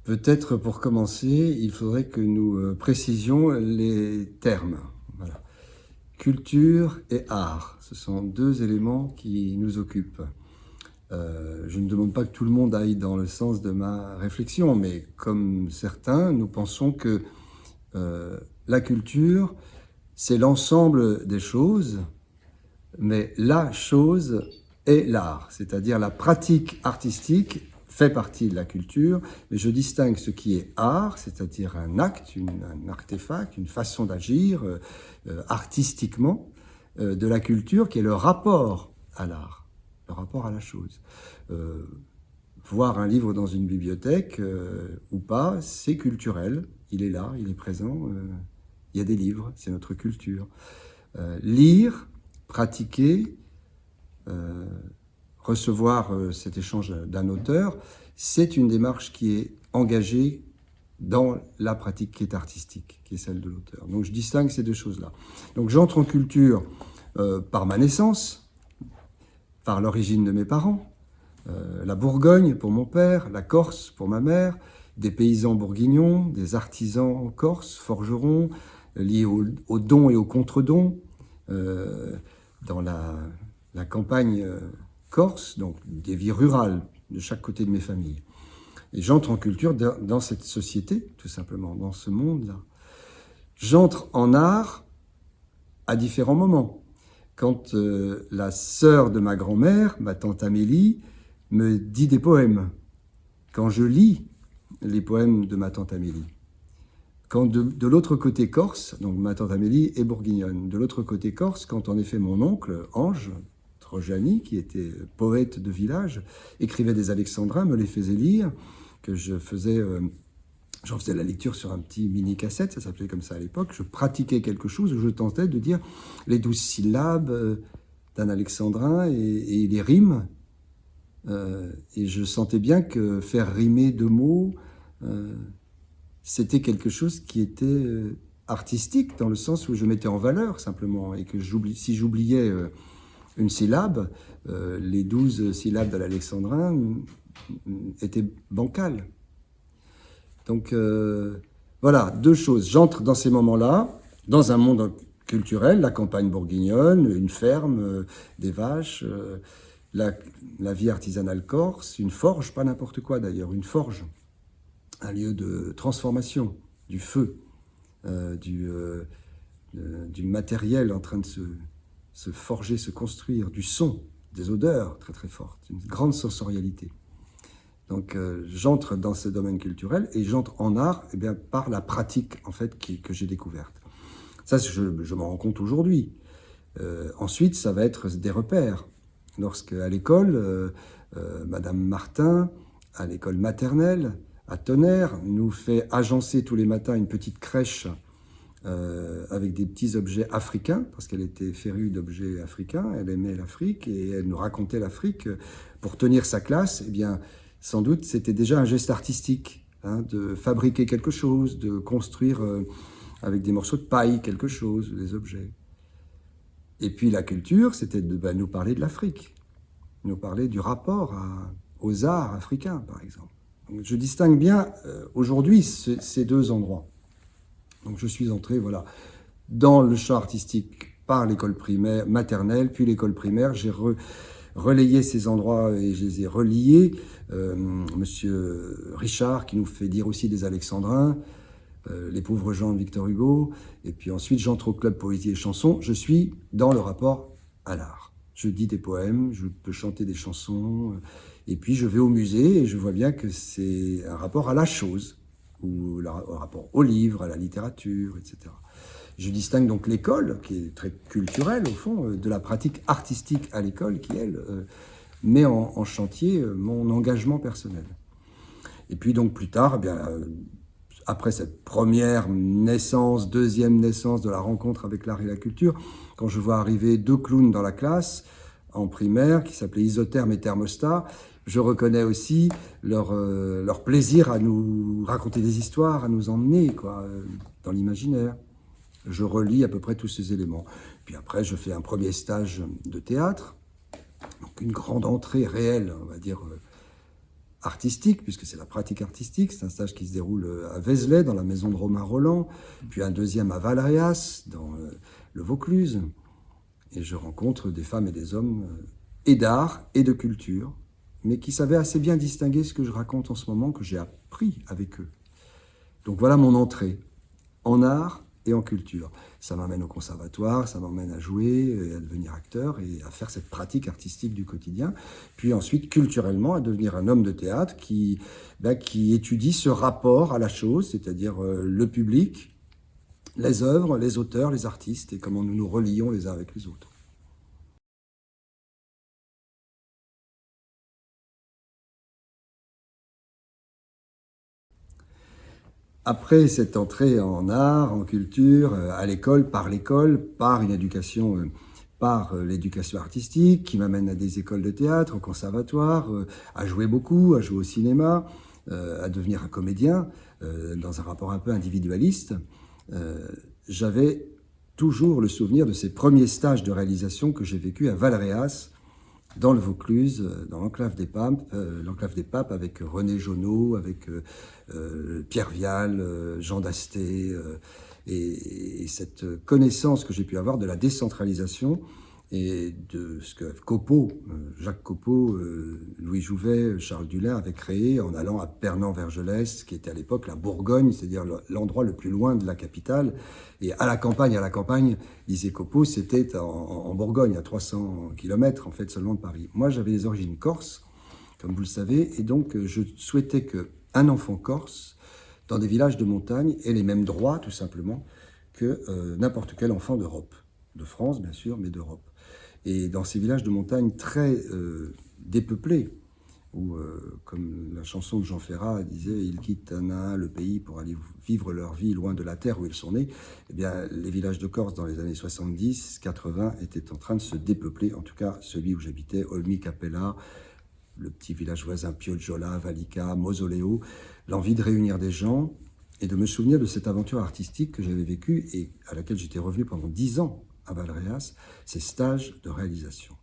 Peut-être pour commencer, il faudrait que nous précisions les termes. Voilà. Culture et art, ce sont deux éléments qui nous occupent. Je ne demande pas que tout le monde aille dans le sens de ma réflexion, mais comme certains, nous pensons que la culture, c'est l'ensemble des choses, mais la chose est l'art, c'est-à-dire la pratique artistique fait partie de la culture, mais je distingue ce qui est art, c'est-à-dire un acte, un artefact, une façon d'agir artistiquement, de la culture, qui est le rapport à l'art, le rapport à la chose. Voir un livre dans une bibliothèque ou pas, c'est culturel, il est là, il est présent, il y a des livres, c'est notre culture. Lire, pratiquer, recevoir cet échange d'un auteur, c'est une démarche qui est engagée dans la pratique qui est artistique, qui est celle de l'auteur. Donc je distingue ces deux choses-là. Donc j'entre en culture par ma naissance, par l'origine de mes parents, la Bourgogne pour mon père, la Corse pour ma mère, des paysans bourguignons, des artisans corses, forgerons, liés aux dons et aux contre-dons, dans la campagne corse, donc des vies rurales de chaque côté de mes familles. Et j'entre en culture dans cette société, tout simplement, dans ce monde-là. J'entre en art à différents moments. Quand la sœur de ma grand-mère, ma tante Amélie, me dit des poèmes. Quand je lis les poèmes de ma tante Amélie. Quand de l'autre côté corse, donc ma tante Amélie est bourguignonne, de l'autre côté corse, quand en effet mon oncle, Ange Trojani, qui était poète de village, écrivait des alexandrins, me les faisait lire, que j'en faisais la lecture sur un petit mini-cassette, ça s'appelait comme ça à l'époque, je pratiquais quelque chose où je tentais de dire les 12 syllabes d'un alexandrin et les rimes, et je sentais bien que faire rimer deux mots, c'était quelque chose qui était artistique, dans le sens où je mettais en valeur simplement, et que si j'oubliais une syllabe, les 12 syllabes de l'alexandrin étaient bancales. Donc voilà, deux choses. J'entre dans ces moments-là, dans un monde culturel, la campagne bourguignonne, une ferme, des vaches, la vie artisanale corse, une forge, pas n'importe quoi d'ailleurs, une forge, un lieu de transformation, du feu, du matériel en train de se forger, se construire, du son, des odeurs très très fortes, une grande sensorialité. Donc j'entre dans ce domaine culturel et j'entre en art par la pratique en fait que j'ai découverte. Ça, je m'en rends compte aujourd'hui. Ensuite, ça va être des repères. Lorsque à l'école, Madame Martin, à l'école maternelle, à Tonnerre, nous fait agencer tous les matins une petite crèche avec des petits objets africains, parce qu'elle était férue d'objets africains, elle aimait l'Afrique et elle nous racontait l'Afrique. Pour tenir sa classe, eh bien, sans doute, c'était déjà un geste artistique, hein, de fabriquer quelque chose, de construire avec des morceaux de paille quelque chose, des objets. Et puis la culture, c'était de nous parler de l'Afrique, nous parler du rapport aux arts africains, par exemple. Donc, je distingue bien aujourd'hui ces deux endroits. Donc je suis entré dans le champ artistique par l'école primaire, maternelle, puis l'école primaire. J'ai relayé ces endroits et je les ai reliés. Monsieur Richard, qui nous fait dire aussi des alexandrins, Les pauvres gens de Victor Hugo, et puis ensuite j'entre au club poésie et chanson. Je suis dans le rapport à l'art. Je dis des poèmes, je peux chanter des chansons, et puis je vais au musée et je vois bien que c'est un rapport à la chose, ou un rapport au livre, à la littérature, etc. Je distingue donc l'école, qui est très culturelle au fond, de la pratique artistique à l'école, qui elle met en chantier mon engagement personnel. Et puis donc plus tard, après cette première naissance, deuxième naissance de la rencontre avec l'art et la culture, quand je vois arriver deux clowns dans la classe, en primaire, qui s'appelaient Isotherme et Thermostat, je reconnais aussi leur plaisir à nous raconter des histoires, à nous emmener dans l'imaginaire. Je relis à peu près tous ces éléments. Puis après, je fais un premier stage de théâtre, donc une grande entrée réelle, on va dire, artistique, puisque c'est la pratique artistique. C'est un stage qui se déroule à Vézelay, dans la maison de Romain Roland, puis un deuxième à Valréas, dans le Vaucluse. Et je rencontre des femmes et des hommes, et d'art et de culture, mais qui savaient assez bien distinguer ce que je raconte en ce moment, que j'ai appris avec eux. Donc voilà mon entrée en art et en culture. Ça m'amène au conservatoire, ça m'emmène à jouer, à devenir acteur et à faire cette pratique artistique du quotidien. Puis ensuite, culturellement, à devenir un homme de théâtre qui étudie ce rapport à la chose, c'est-à-dire le public, les œuvres, les auteurs, les artistes, et comment nous nous relions les uns avec les autres. Après cette entrée en art, en culture, à l'école, par une éducation, par l'éducation artistique, qui m'amène à des écoles de théâtre, au conservatoire, à jouer beaucoup, à jouer au cinéma, à devenir un comédien, dans un rapport un peu individualiste, j'avais toujours le souvenir de ces premiers stages de réalisation que j'ai vécu à Valréas, dans le Vaucluse, dans l'enclave des Papes, avec René Jonot, avec Pierre Vial, Jean Dasté, et cette connaissance que j'ai pu avoir de la décentralisation et de ce que Jacques Copeau, Louis Jouvet, Charles Dullin avaient créé en allant à Pernan-Vergelès, qui était à l'époque la Bourgogne, c'est-à-dire l'endroit le plus loin de la capitale. Et à la campagne, disait Copeau, c'était en Bourgogne, à 300 km en fait seulement de Paris. Moi, j'avais des origines corses, comme vous le savez, et donc je souhaitais qu'un enfant corse, dans des villages de montagne, ait les mêmes droits, tout simplement, que n'importe quel enfant d'Europe. De France, bien sûr, mais d'Europe. Et dans ces villages de montagne très dépeuplés, où, comme la chanson de Jean Ferrat disait, ils quittent un à un le pays pour aller vivre leur vie loin de la terre où ils sont nés, eh bien, les villages de Corse dans les années 70, 80 étaient en train de se dépeupler, en tout cas celui où j'habitais, Olmi Capella, le petit village voisin Piogiola, Valica, Mausoleo, l'envie de réunir des gens et de me souvenir de cette aventure artistique que j'avais vécue et à laquelle j'étais revenu pendant 10 ans à Valréas, ces stages de réalisation,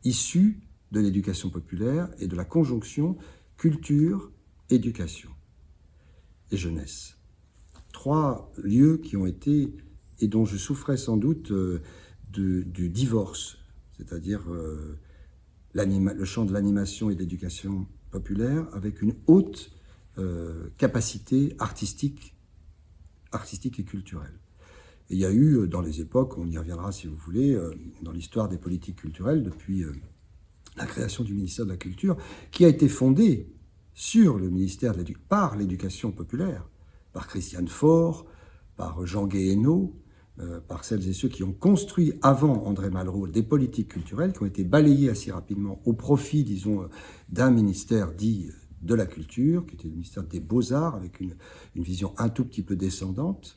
issus de l'éducation populaire et de la conjonction culture, éducation et jeunesse. 3 lieux qui ont été, et dont je souffrais sans doute, du divorce, c'est-à-dire le champ de l'animation et de l'éducation populaire, avec une haute capacité artistique et culturelle. Et il y a eu, dans les époques, on y reviendra si vous voulez, dans l'histoire des politiques culturelles, depuis la création du ministère de la Culture, qui a été fondé sur le ministère par l'éducation populaire, par Christiane Faure, par Jean Guéhenno, par celles et ceux qui ont construit avant André Malraux des politiques culturelles qui ont été balayées assez rapidement au profit, disons, d'un ministère dit de la culture, qui était le ministère des Beaux-Arts, avec une vision un tout petit peu descendante,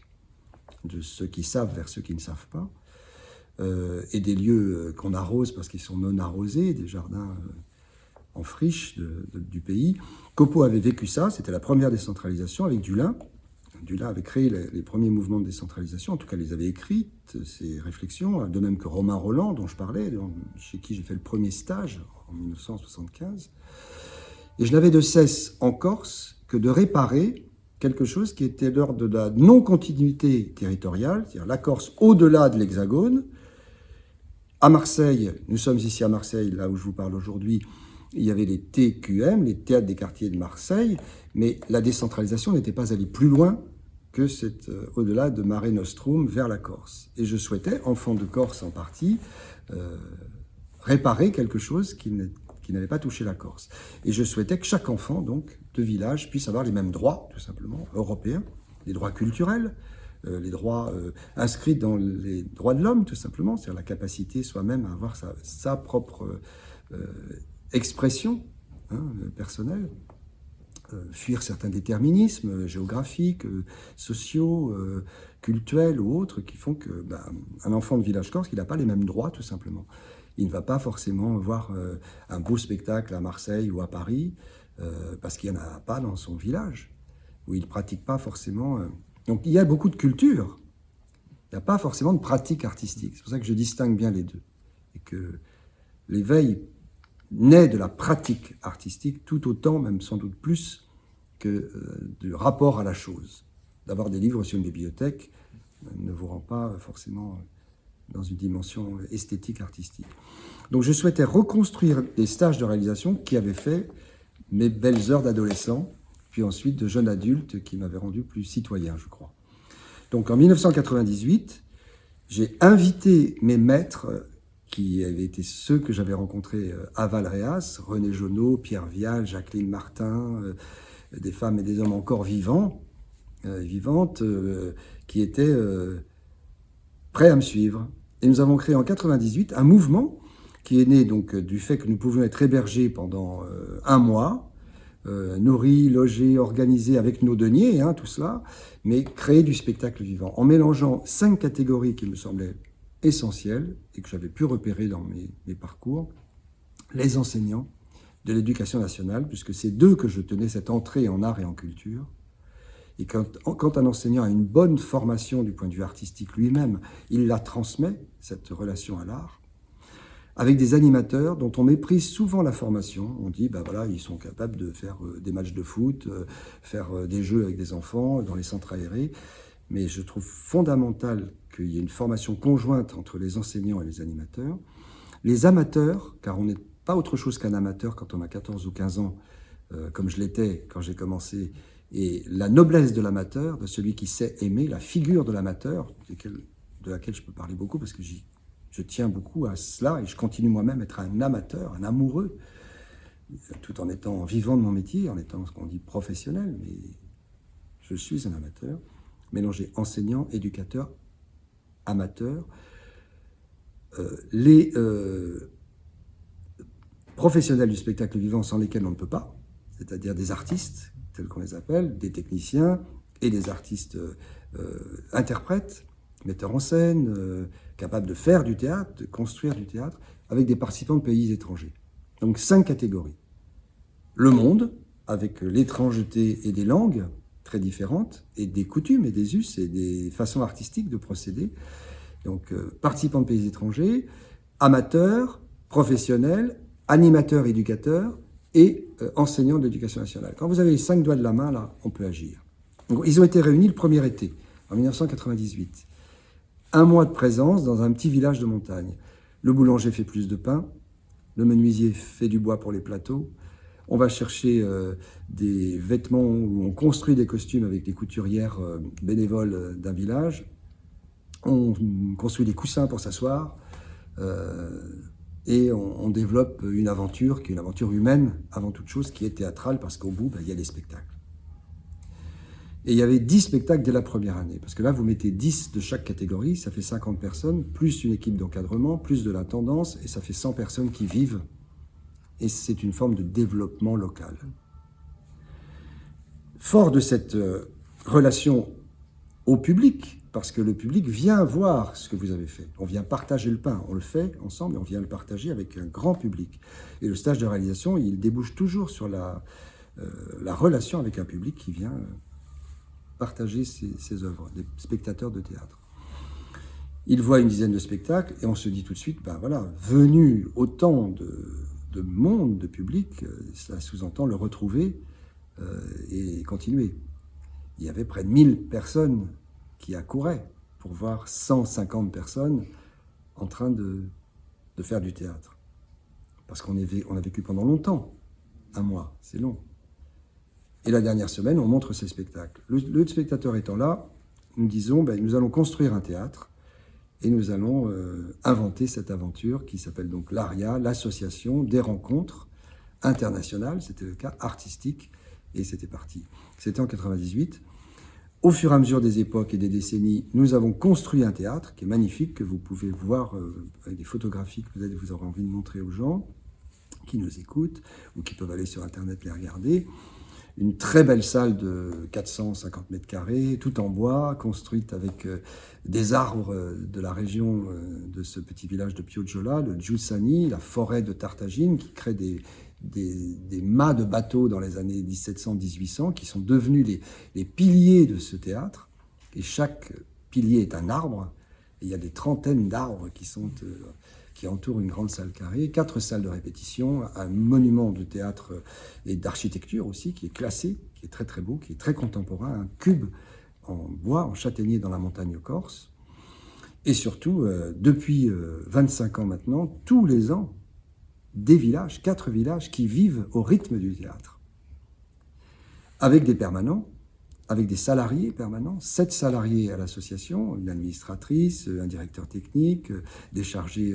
de ceux qui savent vers ceux qui ne savent pas, et des lieux qu'on arrose parce qu'ils sont non arrosés, des jardins en friche du pays. Copeau avait vécu ça, c'était la première décentralisation avec Dullin. Dullin avait créé les premiers mouvements de décentralisation, en tout cas les avait écrites, ces réflexions, de même que Romain Roland, dont je parlais, chez qui j'ai fait le premier stage en 1975. Et je n'avais de cesse en Corse que de réparer quelque chose qui était l'ordre de la non-continuité territoriale, c'est-à-dire la Corse au-delà de l'Hexagone. À Marseille, nous sommes ici à Marseille, là où je vous parle aujourd'hui, il y avait les TQM, les théâtres des quartiers de Marseille, mais la décentralisation n'était pas allée plus loin que au-delà de Mare Nostrum vers la Corse. Et je souhaitais, enfant de Corse en partie, réparer quelque chose qui n'avait pas touché la Corse. Et je souhaitais que chaque enfant, donc, de village puisse avoir les mêmes droits, tout simplement, européens, les droits culturels, les droits inscrits dans les droits de l'homme, tout simplement, c'est-à-dire la capacité soi-même à avoir sa propre expression personnelle, fuir certains déterminismes géographiques, sociaux, cultuels ou autres qui font que un enfant de village corse, il n'a pas les mêmes droits, tout simplement. Il ne va pas forcément voir un beau spectacle à Marseille ou à Paris parce qu'il n'y en a pas dans son village, où il ne pratique pas forcément... Donc il y a beaucoup de culture, il n'y a pas forcément de pratique artistique. C'est pour ça que je distingue bien les deux. Et que l'éveil naît de la pratique artistique tout autant, même sans doute plus, que du rapport à la chose. D'avoir des livres sur une bibliothèque ne vous rend pas forcément dans une dimension esthétique, artistique. Donc je souhaitais reconstruire des stages de réalisation qui avaient fait mes belles heures d'adolescent, puis ensuite de jeune adulte qui m'avaient rendu plus citoyen, je crois. Donc en 1998, j'ai invité mes maîtres, qui avaient été ceux que j'avais rencontrés à Valréas, René Jonot, Pierre Vial, Jacqueline Martin, des femmes et des hommes encore vivants, vivantes, qui étaient prêts à me suivre. Et nous avons créé en 1998 un mouvement qui est né donc du fait que nous pouvions être hébergés pendant un mois, nourris, logés, organisés avec nos deniers, tout cela, mais créer du spectacle vivant, en mélangeant 5 catégories qui me semblaient essentielles et que j'avais pu repérer dans mes parcours. Les enseignants de l'éducation nationale, puisque c'est d'eux que je tenais cette entrée en art et en culture. Et quand un enseignant a une bonne formation du point de vue artistique lui-même, il la transmet, cette relation à l'art, avec des animateurs dont on méprise souvent la formation. On dit, voilà, ils sont capables de faire des matchs de foot, faire des jeux avec des enfants dans les centres aérés. Mais je trouve fondamental qu'il y ait une formation conjointe entre les enseignants et les animateurs. Les amateurs, car on n'est pas autre chose qu'un amateur quand on a 14 ou 15 ans, comme je l'étais quand j'ai commencé, et la noblesse de l'amateur, de celui qui sait aimer, la figure de l'amateur, de laquelle je peux parler beaucoup parce que je tiens beaucoup à cela et je continue moi-même à être un amateur, un amoureux, tout en étant vivant de mon métier, en étant ce qu'on dit professionnel, mais je suis un amateur, mélanger enseignant, éducateur, amateur. Les professionnels du spectacle vivant sans lesquels on ne peut pas, c'est-à-dire des artistes, tels qu'on les appelle, des techniciens et des artistes interprètes, metteurs en scène, capables de faire du théâtre, de construire du théâtre, avec des participants de pays étrangers. Donc 5 catégories. Le monde, avec l'étrangeté et des langues très différentes, et des coutumes et des us et des façons artistiques de procéder. Donc participants de pays étrangers, amateurs, professionnels, animateurs, éducateurs, et enseignants de l'éducation nationale. Quand vous avez les 5 doigts de la main, là, on peut agir. Donc, ils ont été réunis le premier été, en 1998. Un mois de présence dans un petit village de montagne. Le boulanger fait plus de pain, le menuisier fait du bois pour les plateaux, on va chercher des vêtements où on construit des costumes avec des couturières bénévoles d'un village, on construit des coussins pour s'asseoir, et on développe une aventure qui est une aventure humaine, avant toute chose, qui est théâtrale, parce qu'au bout, il y a des spectacles. Et il y avait 10 spectacles dès la première année, parce que là, vous mettez 10 de chaque catégorie, ça fait 50 personnes, plus une équipe d'encadrement, plus de l'intendance, et ça fait 100 personnes qui vivent. Et c'est une forme de développement local. Fort de cette relation au public, parce que le public vient voir ce que vous avez fait. On vient partager le pain, on le fait ensemble et on vient le partager avec un grand public. Et le stage de réalisation, il débouche toujours sur la relation avec un public qui vient partager ses œuvres, des spectateurs de théâtre. Il voit une dizaine de spectacles et on se dit tout de suite, venu autant de monde, de public, ça sous-entend le retrouver et continuer. Il y avait près de 1000 personnes qui accouraient pour voir 150 personnes en train de faire du théâtre. Parce qu'on a vécu pendant longtemps, un mois, c'est long. Et la dernière semaine, on montre ces spectacles. Le spectateur étant là, nous disons, nous allons construire un théâtre et nous allons inventer cette aventure qui s'appelle donc l'ARIA, l'association des rencontres internationales, c'était le cas artistique, et c'était parti. C'était en 98. Au fur et à mesure des époques et des décennies, nous avons construit un théâtre qui est magnifique, que vous pouvez voir avec des photographies que peut-être vous aurez envie de montrer aux gens qui nous écoutent ou qui peuvent aller sur Internet les regarder. Une très belle salle de 450 mètres carrés, tout en bois, construite avec des arbres de la région de ce petit village de Piogiola, le Giussani, la forêt de Tartagine, qui crée des mâts de bateaux dans les années 1700-1800, qui sont devenus les piliers de ce théâtre. Et chaque pilier est un arbre. Et il y a des trentaines d'arbres qui qui entoure une grande salle carrée, 4 salles de répétition, un monument de théâtre et d'architecture aussi, qui est classé, qui est très très beau, qui est très contemporain, un cube en bois, en châtaignier dans la montagne corse. Et surtout, depuis 25 ans maintenant, tous les ans, des villages, 4 villages qui vivent au rythme du théâtre. Avec des permanents, avec des salariés permanents, 7 salariés à l'association, une administratrice, un directeur technique, des chargés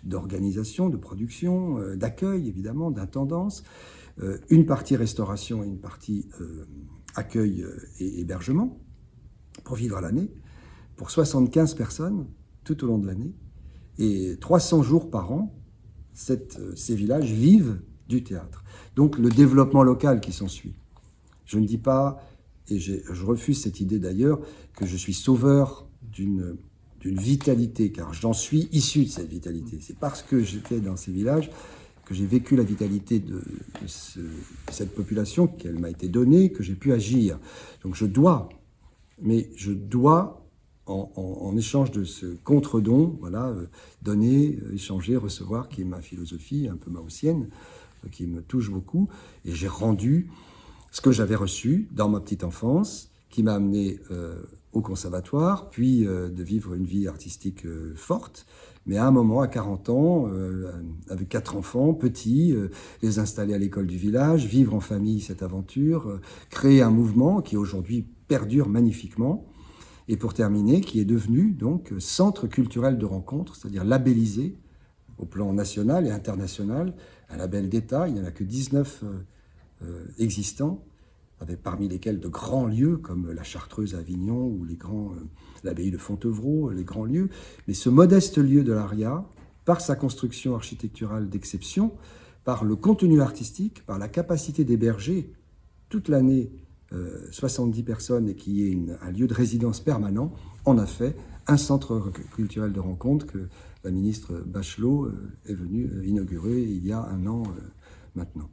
d'organisation, de production, d'accueil évidemment, d'intendance, une partie restauration et une partie accueil et hébergement, pour vivre à l'année, pour 75 personnes tout au long de l'année, et 300 jours par an, ces villages vivent du théâtre. Donc le développement local qui s'ensuit. Je ne dis pas, et je refuse cette idée d'ailleurs, que je suis sauveur d'une vitalité, car j'en suis issu de cette vitalité. C'est parce que j'étais dans ces villages que j'ai vécu la vitalité de cette population, qu'elle m'a été donnée, que j'ai pu agir. Donc je dois, en échange de ce contre-don, voilà, donner, échanger, recevoir, qui est ma philosophie, un peu maotienne, qui me touche beaucoup. Et j'ai rendu ce que j'avais reçu dans ma petite enfance, qui m'a amené au conservatoire, puis de vivre une vie artistique forte. Mais à un moment, à 40 ans, avec 4 enfants, petits, les installer à l'école du village, vivre en famille cette aventure, créer un mouvement qui aujourd'hui perdure magnifiquement. Et pour terminer, qui est devenu donc centre culturel de rencontre, c'est-à-dire labellisé au plan national et international, un label d'État. Il n'y en a que 19 existants, avec parmi lesquels de grands lieux comme la Chartreuse à Avignon ou l'abbaye de Fontevraud, les grands lieux. Mais ce modeste lieu de l'Aria, par sa construction architecturale d'exception, par le contenu artistique, par la capacité d'héberger toute l'année 70 personnes et qui est un lieu de résidence permanent, en a fait un centre culturel de rencontre que la ministre Bachelot est venue inaugurer il y a un an maintenant.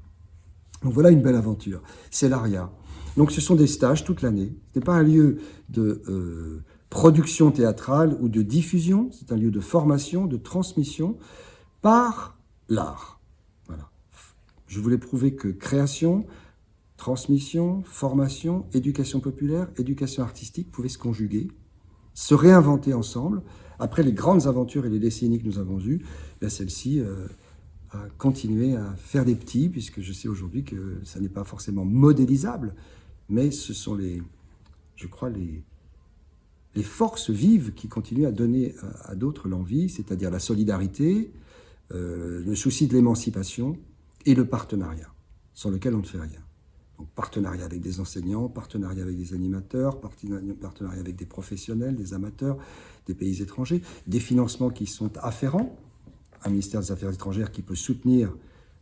Donc voilà une belle aventure. C'est l'Aria. Donc ce sont des stages toute l'année. Ce n'est pas un lieu de production théâtrale ou de diffusion, c'est un lieu de formation, de transmission par l'art. Voilà. Je voulais prouver que création, transmission, formation, éducation populaire, éducation artistique pouvaient se conjuguer, se réinventer ensemble. Après les grandes aventures et les décennies que nous avons eues, celle-ci a continué à faire des petits, puisque je sais aujourd'hui que ça n'est pas forcément modélisable, mais ce sont je crois, les forces vives qui continuent à donner à d'autres l'envie, c'est-à-dire la solidarité, le souci de l'émancipation et le partenariat, sans lequel on ne fait rien. Donc partenariat avec des enseignants, partenariat avec des animateurs, partenariat avec des professionnels, des amateurs, des pays étrangers, des financements qui sont afférents, un ministère des Affaires étrangères qui peut soutenir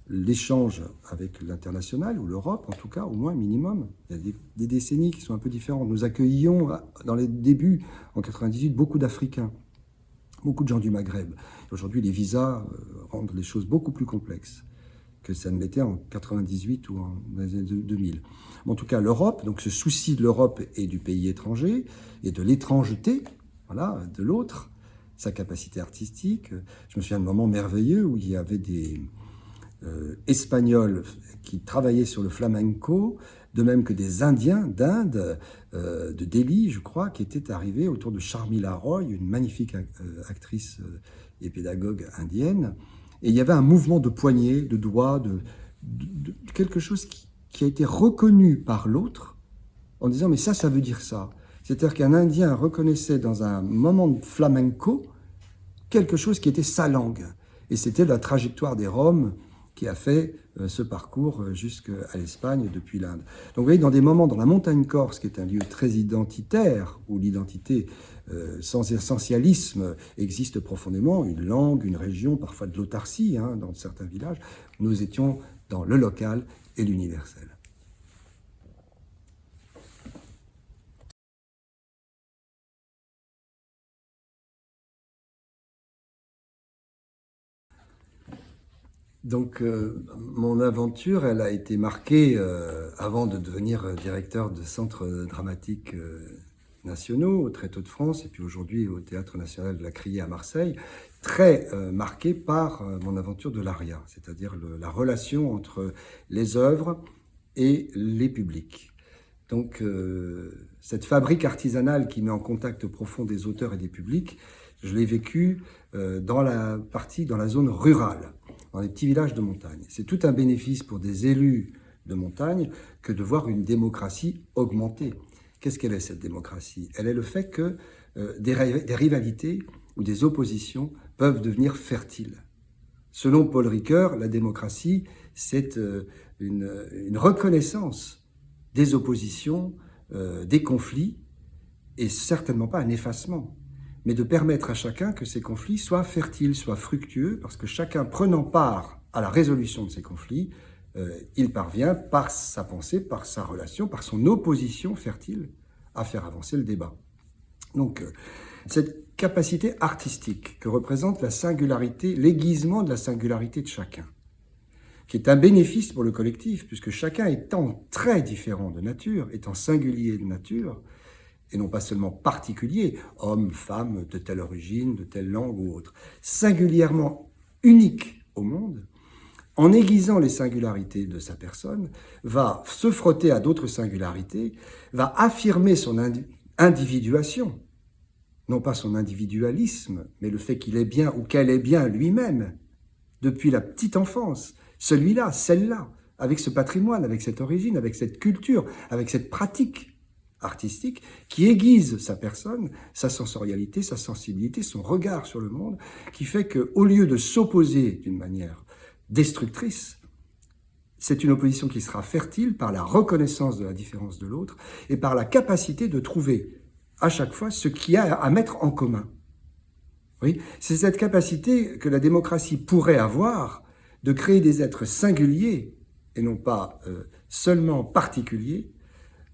l'échange avec l'international, ou l'Europe en tout cas, au moins minimum. Il y a des décennies qui sont un peu différentes. Nous accueillions dans les débuts, en 98, beaucoup d'Africains, beaucoup de gens du Maghreb. Aujourd'hui, les visas rendent les choses beaucoup plus complexes que ça ne l'était en 98 ou en 2000. En tout cas, l'Europe, donc ce souci de l'Europe et du pays étranger, et de l'étrangeté, voilà, de l'autre, sa capacité artistique. Je me souviens d'un moment merveilleux où il y avait des Espagnols qui travaillaient sur le flamenco, de même que des Indiens d'Inde, de Delhi, je crois, qui étaient arrivés autour de Sharmila Roy, une magnifique actrice et pédagogue indienne. Et il y avait un mouvement de poignets, de doigts, de quelque chose qui a été reconnu par l'autre en disant « mais ça veut dire ça ». C'est-à-dire qu'un Indien reconnaissait dans un moment de flamenco quelque chose qui était sa langue. Et c'était la trajectoire des Roms qui a fait ce parcours jusqu'à l'Espagne depuis l'Inde. Donc vous voyez, dans des moments dans la montagne corse, qui est un lieu très identitaire, où l'identité sans essentialisme existe profondément, une langue, une région, parfois de l'autarcie, dans certains villages, nous étions dans le local et l'universel. Donc, mon aventure, elle a été marquée, avant de devenir directeur de centre dramatique nationaux, au Tréteau de France, et puis aujourd'hui au Théâtre national de la Criée à Marseille, très marqué par mon aventure de l'ARIA, c'est-à-dire la relation entre les œuvres et les publics. Donc cette fabrique artisanale qui met en contact profond des auteurs et des publics, je l'ai vécue dans la zone rurale, dans les petits villages de montagne. C'est tout un bénéfice pour des élus de montagne que de voir une démocratie augmenter. Qu'est-ce qu'elle est, cette démocratie? Elle est le fait que des rivalités ou des oppositions peuvent devenir fertiles. Selon Paul Ricoeur, la démocratie, c'est une reconnaissance des oppositions, des conflits, et certainement pas un effacement, mais de permettre à chacun que ces conflits soient fertiles, soient fructueux, parce que chacun prenant part à la résolution de ces conflits, il parvient, par sa pensée, par sa relation, par son opposition fertile, à faire avancer le débat. Donc, cette capacité artistique que représente la singularité, l'aiguisement de la singularité de chacun, qui est un bénéfice pour le collectif, puisque chacun étant très différent de nature, étant singulier de nature, et non pas seulement particulier, homme, femme, de telle origine, de telle langue ou autre, singulièrement unique au monde, en aiguisant les singularités de sa personne, va se frotter à d'autres singularités, va affirmer son individuation, non pas son individualisme, mais le fait qu'il est bien ou qu'elle est bien lui-même, depuis la petite enfance, celui-là, celle-là, avec ce patrimoine, avec cette origine, avec cette culture, avec cette pratique artistique qui aiguise sa personne, sa sensorialité, sa sensibilité, son regard sur le monde, qui fait qu'au lieu de s'opposer d'une manière destructrice, c'est une opposition qui sera fertile par la reconnaissance de la différence de l'autre et par la capacité de trouver à chaque fois ce qu'il y a à mettre en commun. Oui, c'est cette capacité que la démocratie pourrait avoir de créer des êtres singuliers et non pas seulement particuliers,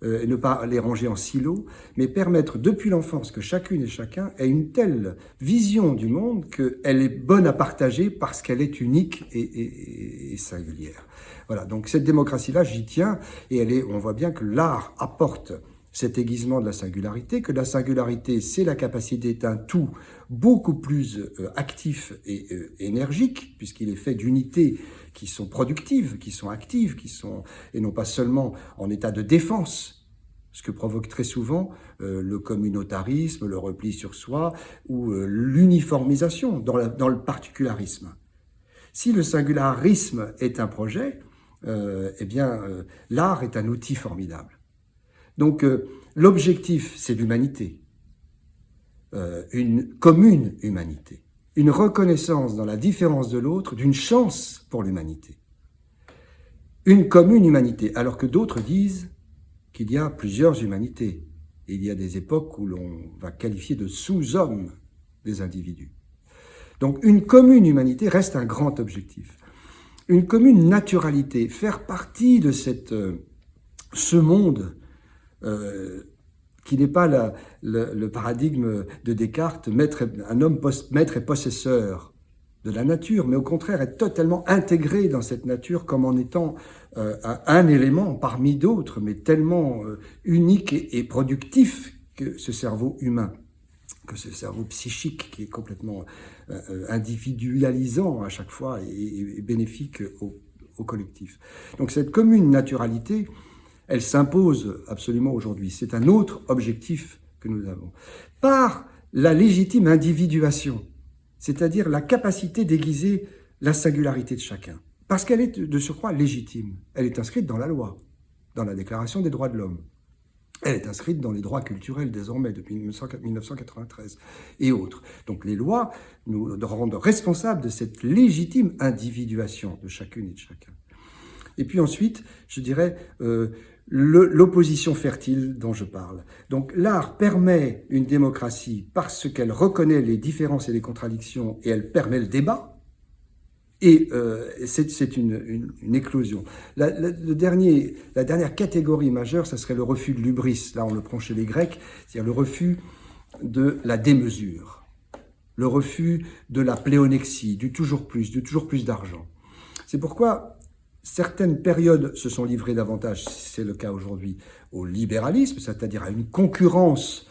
et ne pas les ranger en silos, mais permettre depuis l'enfance que chacune et chacun ait une telle vision du monde qu'elle est bonne à partager parce qu'elle est unique et singulière. Voilà, donc cette démocratie-là, j'y tiens, et on voit bien que l'art apporte cet aiguisement de la singularité, que la singularité, c'est la capacité d'un tout beaucoup plus actif et énergique, puisqu'il est fait d'unités qui sont productives, qui sont actives, et non pas seulement en état de défense, ce que provoque très souvent le communautarisme, le repli sur soi, ou l'uniformisation dans le particularisme. Si le singularisme est un projet, l'art est un outil formidable. Donc, l'objectif, c'est l'humanité, une commune humanité, une reconnaissance dans la différence de l'autre d'une chance pour l'humanité. Une commune humanité, alors que d'autres disent qu'il y a plusieurs humanités. Et il y a des époques où l'on va qualifier de sous-hommes des individus. Donc, une commune humanité reste un grand objectif. Une commune naturalité, faire partie de ce monde qui n'est pas le paradigme de Descartes, un homme maître et possesseur de la nature, mais au contraire être totalement intégré dans cette nature comme en étant un élément parmi d'autres, mais tellement unique et productif que ce cerveau humain, que ce cerveau psychique qui est complètement individualisant à chaque fois et bénéfique au collectif. Donc cette commune naturalité, elle s'impose absolument aujourd'hui. C'est un autre objectif que nous avons. Par la légitime individuation, c'est-à-dire la capacité d'aiguiser la singularité de chacun. Parce qu'elle est de surcroît légitime. Elle est inscrite dans la loi, dans la Déclaration des droits de l'homme. Elle est inscrite dans les droits culturels désormais, depuis 1993 et autres. Donc les lois nous rendent responsables de cette légitime individuation de chacune et de chacun. Et puis ensuite, je dirais, l'opposition fertile dont je parle. Donc l'art permet une démocratie parce qu'elle reconnaît les différences et les contradictions et elle permet le débat. Et c'est une éclosion. La dernière catégorie majeure, ça serait le refus de l'hubris. Là, on le prend chez les Grecs, c'est-à-dire le refus de la démesure, le refus de la pléonexie, du toujours plus d'argent. C'est pourquoi certaines périodes se sont livrées davantage, c'est le cas aujourd'hui, au libéralisme, c'est-à-dire à une concurrence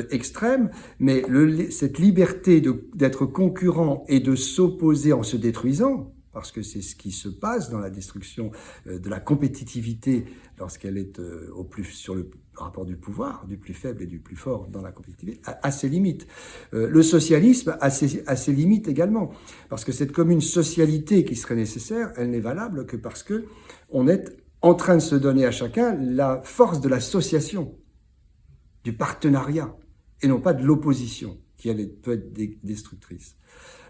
extrême, mais cette liberté d'être concurrent et de s'opposer en se détruisant, parce que c'est ce qui se passe dans la destruction de la compétitivité lorsqu'elle est sur le rapport du pouvoir, du plus faible et du plus fort dans la compétitivité, a ses limites. Le socialisme a ses limites également, parce que cette commune socialité qui serait nécessaire, elle n'est valable que parce que on est en train de se donner à chacun la force de l'association, du partenariat, et non pas de l'opposition, qui elle peut être destructrice.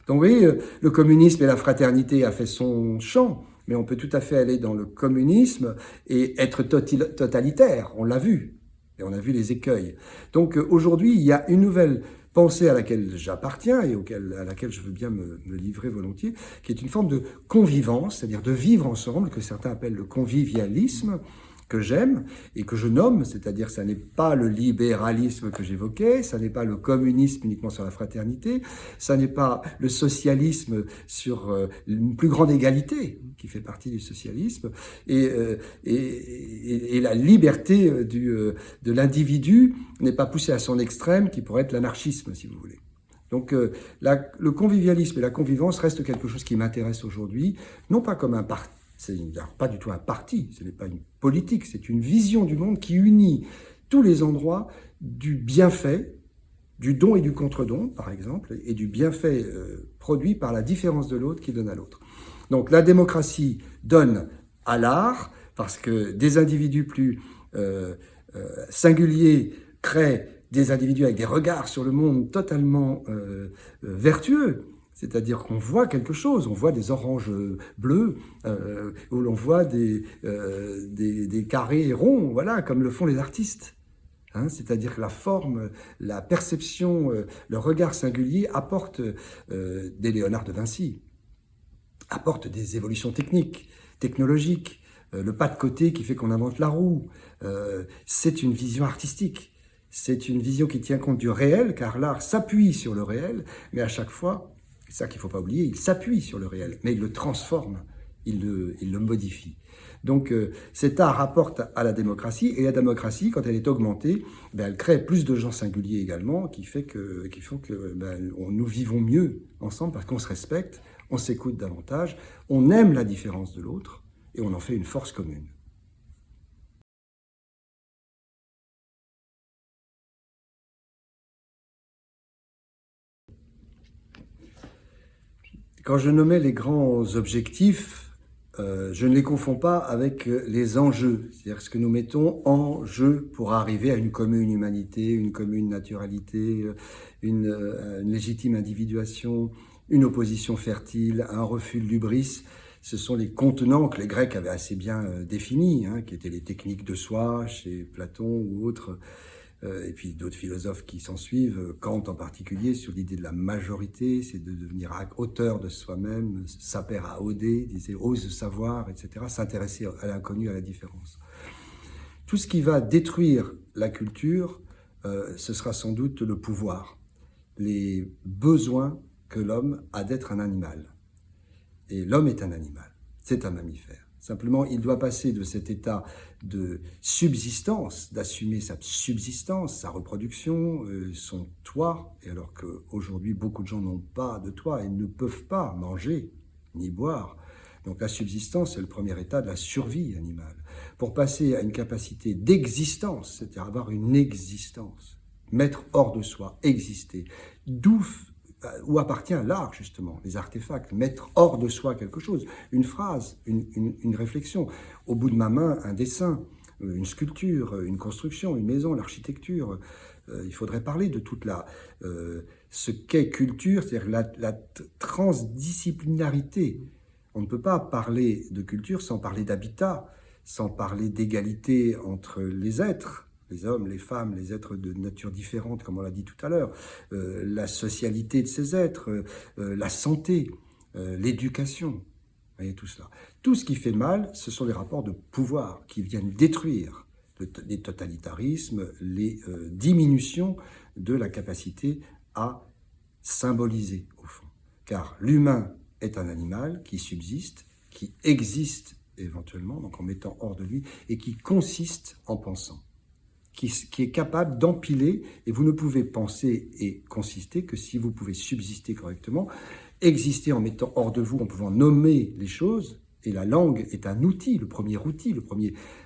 Donc vous voyez, le communisme et la fraternité a fait son champ, mais on peut tout à fait aller dans le communisme et être totalitaire, on l'a vu, et on a vu les écueils. Donc aujourd'hui, il y a une nouvelle pensée à laquelle j'appartiens et à laquelle je veux bien me livrer volontiers, qui est une forme de convivence, c'est-à-dire de vivre ensemble, que certains appellent le convivialisme, que j'aime et que je nomme, c'est-à-dire ça n'est pas le libéralisme que j'évoquais, ça n'est pas le communisme uniquement sur la fraternité, ça n'est pas le socialisme sur une plus grande égalité qui fait partie du socialisme, et la liberté de l'individu n'est pas poussée à son extrême qui pourrait être l'anarchisme, si vous voulez. Donc le convivialisme et la convivence restent quelque chose qui m'intéresse aujourd'hui, non pas comme un parti. C'est pas du tout un parti, ce n'est pas une politique, c'est une vision du monde qui unit tous les endroits du bienfait, du don et du contre-don, par exemple, et du bienfait produit par la différence de l'autre qui donne à l'autre. Donc la démocratie donne à l'art, parce que des individus plus singuliers créent des individus avec des regards sur le monde totalement vertueux. C'est-à-dire qu'on voit quelque chose, on voit des oranges bleus, où l'on voit des carrés ronds, voilà, comme le font les artistes. Hein, c'est-à-dire que la forme, la perception, le regard singulier apportent des Léonard de Vinci, apportent des évolutions technologiques, le pas de côté qui fait qu'on invente la roue. C'est une vision artistique. C'est une vision qui tient compte du réel, car l'art s'appuie sur le réel, mais à chaque fois, c'est ça qu'il ne faut pas oublier, il s'appuie sur le réel, mais il le transforme, il le modifie. Donc cet art apporte à la démocratie, et la démocratie, quand elle est augmentée, elle crée plus de gens singuliers également, qui font que nous vivons mieux ensemble, parce qu'on se respecte, on s'écoute davantage, on aime la différence de l'autre, et on en fait une force commune. Quand je nommais les grands objectifs, je ne les confonds pas avec les enjeux, c'est-à-dire ce que nous mettons en jeu pour arriver à une commune humanité, une commune naturalité, une légitime individuation, une opposition fertile, un refus de l'hubris. Ce sont les contenants que les Grecs avaient assez bien définis, hein, qui étaient les techniques de soi chez Platon ou autres, et puis d'autres philosophes qui s'en suivent, Kant en particulier, sur l'idée de la majorité, c'est de devenir auteur de soi-même, saper à auder, disait ose savoir, etc., s'intéresser à l'inconnu, à la différence. Tout ce qui va détruire la culture, ce sera sans doute le pouvoir, les besoins que l'homme a d'être un animal. Et l'homme est un animal, c'est un mammifère. Simplement, il doit passer de cet état de subsistance, d'assumer sa subsistance, sa reproduction, son toit, et alors qu'aujourd'hui, beaucoup de gens n'ont pas de toit et ne peuvent pas manger ni boire. Donc la subsistance, c'est le premier état de la survie animale. Pour passer à une capacité d'existence, c'est-à-dire avoir une existence, mettre hors de soi, exister, où appartient l'art, justement, les artefacts, mettre hors de soi quelque chose, une phrase, une réflexion. Au bout de ma main, un dessin, une sculpture, une construction, une maison, l'architecture. Il faudrait parler de toute ce qu'est culture, c'est-à-dire la transdisciplinarité. On ne peut pas parler de culture sans parler d'habitat, sans parler d'égalité entre les êtres. Les hommes, les femmes, les êtres de nature différente, comme on l'a dit tout à l'heure, la socialité de ces êtres, la santé, l'éducation, vous voyez tout cela. Tout ce qui fait mal, ce sont les rapports de pouvoir qui viennent détruire les totalitarismes, les diminutions de la capacité à symboliser, au fond. Car l'humain est un animal qui subsiste, qui existe éventuellement, donc en mettant hors de lui, et qui consiste en pensant. qui est capable d'empiler, et vous ne pouvez penser et consister que si vous pouvez subsister correctement, exister en mettant hors de vous, en pouvant nommer les choses, et la langue est un outil, le premier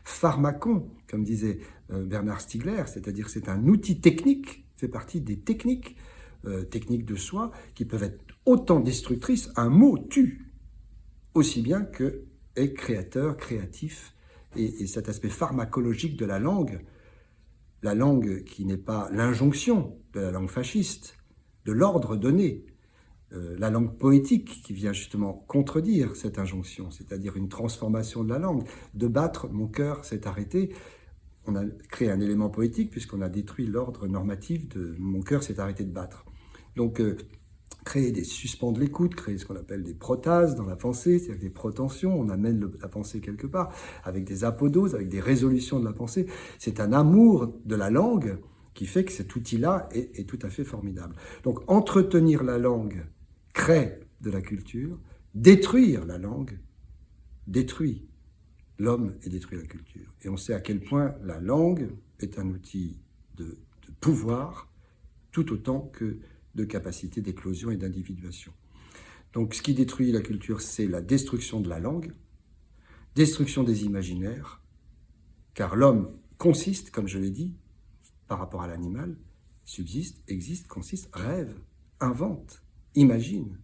pharmacon, comme disait Bernard Stiegler, c'est-à-dire c'est un outil technique, fait partie des techniques de soi, qui peuvent être autant destructrices. Un mot tue, aussi bien que est créateur, créatif, et cet aspect pharmacologique de la langue qui n'est pas l'injonction de la langue fasciste, de l'ordre donné, la langue poétique qui vient justement contredire cette injonction, c'est-à-dire une transformation de la langue. De battre, mon cœur s'est arrêté. On a créé un élément poétique puisqu'on a détruit l'ordre normatif de mon cœur s'est arrêté de battre. Donc, suspendre l'écoute, créer ce qu'on appelle des protases dans la pensée, c'est-à-dire des protensions, on amène la pensée quelque part, avec des apodoses, avec des résolutions de la pensée. C'est un amour de la langue qui fait que cet outil-là est tout à fait formidable. Donc, entretenir la langue crée de la culture, détruire la langue détruit l'homme et détruit la culture. Et on sait à quel point la langue est un outil de pouvoir, tout autant que de capacité d'éclosion et d'individuation. Donc ce qui détruit la culture, c'est la destruction de la langue, destruction des imaginaires, car l'homme consiste, comme je l'ai dit, par rapport à l'animal, subsiste, existe, consiste, rêve, invente, imagine.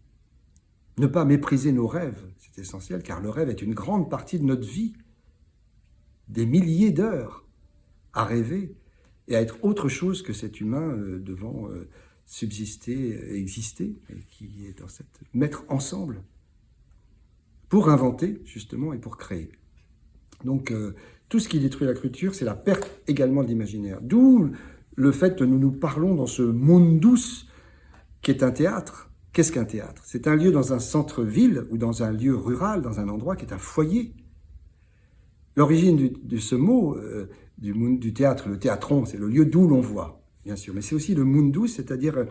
Ne pas mépriser nos rêves, c'est essentiel, car le rêve est une grande partie de notre vie, des milliers d'heures à rêver et à être autre chose que cet humain devant subsister, exister, et qui est dans cette mettre ensemble pour inventer justement et pour créer. Donc tout ce qui détruit la culture, c'est la perte également de l'imaginaire. D'où le fait que nous parlons dans ce mundus qui est un théâtre. Qu'est-ce qu'un théâtre? C'est un lieu dans un centre-ville ou dans un lieu rural, dans un endroit qui est un foyer. L'origine de ce mot, du théâtre, le théatron, c'est le lieu d'où l'on voit, bien sûr. Mais c'est aussi le mundus, c'est-à-dire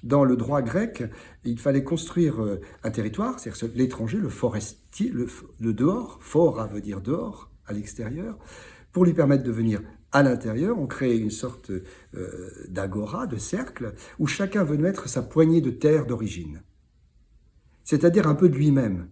dans le droit grec, il fallait construire un territoire, c'est-à-dire l'étranger, le forestier, le dehors, fora veut dire dehors, à l'extérieur, pour lui permettre de venir à l'intérieur. On crée une sorte d'agora, de cercle, où chacun veut mettre sa poignée de terre d'origine, c'est-à-dire un peu de lui-même.